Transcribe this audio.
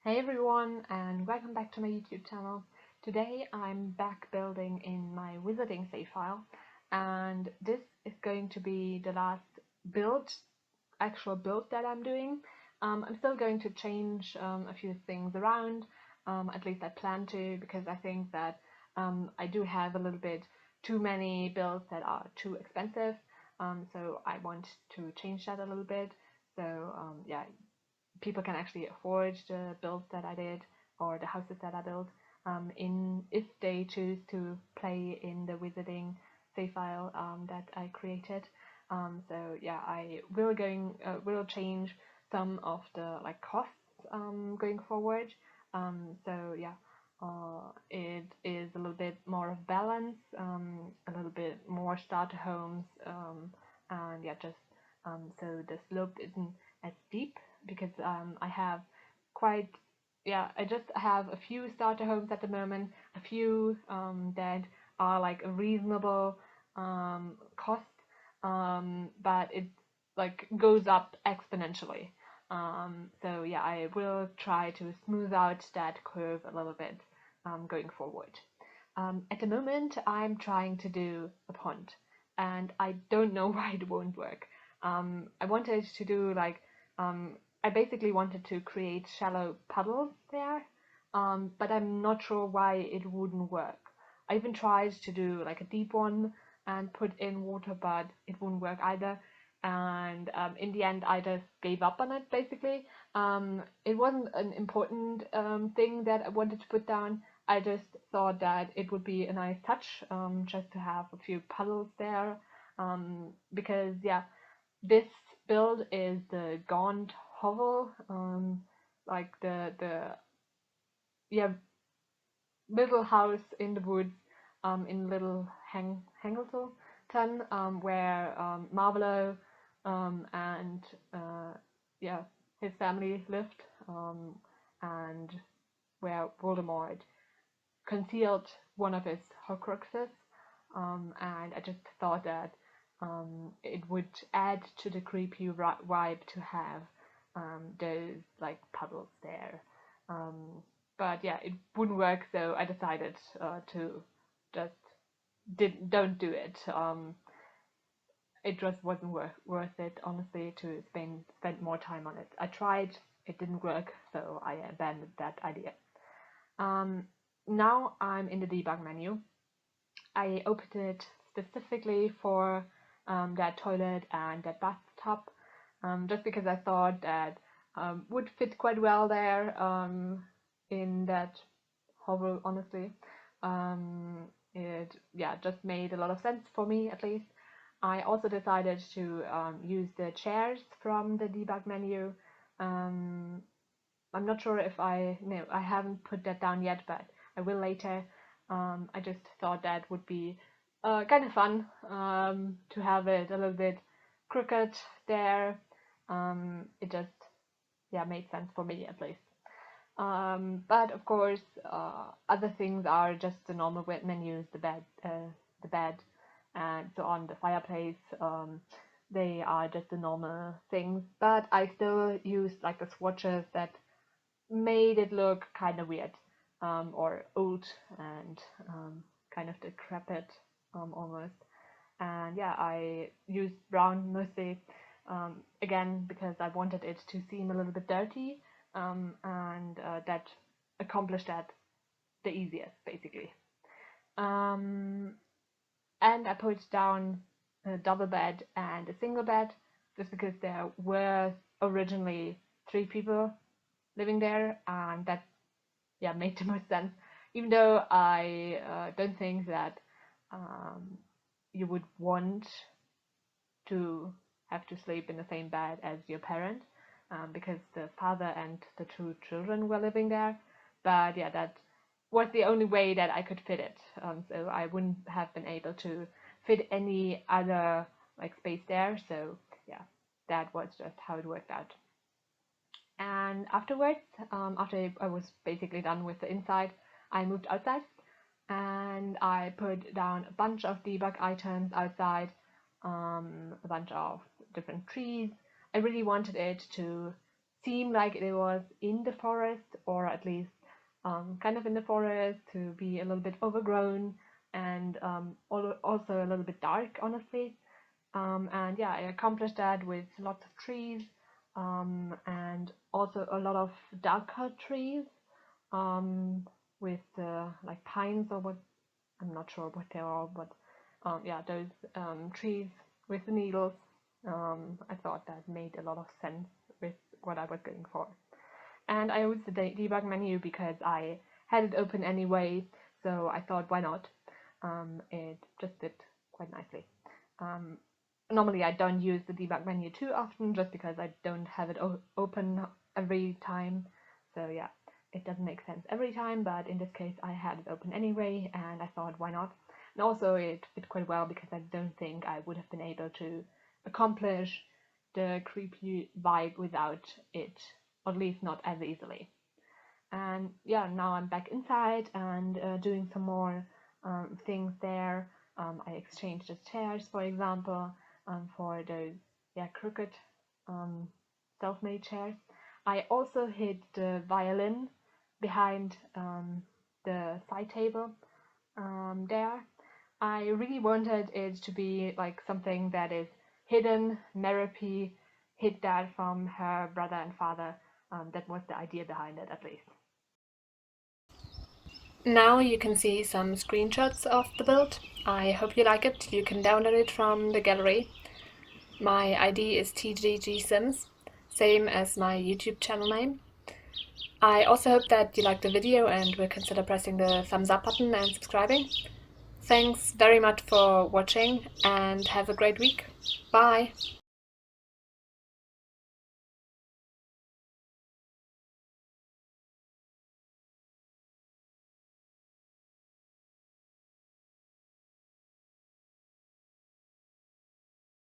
Hey everyone, and welcome back to my YouTube channel. Today I'm back building in my wizarding save file, and this is going to be the last actual build that I'm doing. I'm still going to change a few things around, at least I plan to, because I think that I do have a little bit too many builds that are too expensive, so I want to change that a little bit. So yeah, people can actually afford the builds that I did or the houses that I built in if they choose to play in the wizarding save file that I created. So yeah, I will change some of the costs going forward. So yeah, it is a little bit more of balance, a little bit more starter homes, and yeah, just so the slope isn't as steep because I have quite I just have a few starter homes at the moment, a few that are like a reasonable cost, but it goes up exponentially. So yeah, I will try to smooth out that curve a little bit going forward. At the moment, I'm trying to do a pond, and I don't know why it won't work. I wanted to do I basically wanted to create shallow puddles there, but I'm not sure why it wouldn't work. I even tried to do like a deep one and put in water, but it wouldn't work either. And in the end, I just gave up on it basically. It wasn't an important thing that I wanted to put down. I just thought that it would be a nice touch, just to have a few puddles there, because yeah, this build is the Gaunt Hovel, like the yeah little house in the woods, in little Hangleton, where Marvolo and yeah his family lived, and where Voldemort concealed one of his Horcruxes, and I just thought that it would add to the creepy vibe to have those like puddles there. Um, but yeah, it wouldn't work, so I decided to just don't do it. It just wasn't worth it, honestly, to spend more time on it. I tried, it didn't work, so I abandoned that idea. Um, Now I'm in the debug menu. I opened it specifically for that toilet and that bathtub, just because I thought that would fit quite well there, in that hovel, honestly. It just made a lot of sense for me, at least. I also decided to use the chairs from the debug menu. Um, I'm not sure if no, I haven't put that down yet, but I will later. I just thought that would be kind of fun, to have it a little bit crooked there. It just made sense for me, at least. But of course, other things are just the normal wet menus, the bed, and so on, the fireplace. They are just the normal things, but I still use like the swatches that made it look kind of weird, or old, and kind of decrepit, almost. And yeah, I used brown mostly, again because I wanted it to seem a little bit dirty, and that accomplished that the easiest, basically. Um, and I put down a double bed and a single bed just because there were originally three people living there, and that made the most sense. Even though I don't think that you would want to have to sleep in the same bed as your parent, because the father and the two children were living there. But yeah, that was the only way that I could fit it. So I wouldn't have been able to fit any other like space there. So yeah, that was just how it worked out. And afterwards, after I was basically done with the inside, I moved outside and I put down a bunch of debug items outside, a bunch of different trees. I really wanted it to seem like it was in the forest, or at least kind of in the forest, to be a little bit overgrown and also a little bit dark, honestly. And yeah, I accomplished that with lots of trees, and also a lot of darker trees, with like pines, or what, I'm not sure what they are, but yeah, those trees with the needles. I thought that made a lot of sense with what I was going for. And I used the debug menu because I had it open anyway, so I thought, why not? It just did quite nicely. Normally I don't use the debug menu too often, just because I don't have it open every time. So yeah, it doesn't make sense every time, but in this case I had it open anyway, and I thought, why not? And also it fit quite well because I don't think I would have been able to accomplish the creepy vibe without it, or at least not as easily. And yeah, now I'm back inside and doing some more things there. I exchanged the chairs, for example, for those crooked self-made chairs. I also hid the violin behind the side table there. I really wanted it to be like something that is hidden. Merope hid that from her brother and father. That was the idea behind it, at least. Now you can see some screenshots of the build. I hope you like it. You can download it from the gallery. My ID is TGGSims, same as my YouTube channel name. I also hope that you liked the video and will consider pressing the thumbs up button and subscribing. Thanks very much for watching and have a great week. Bye!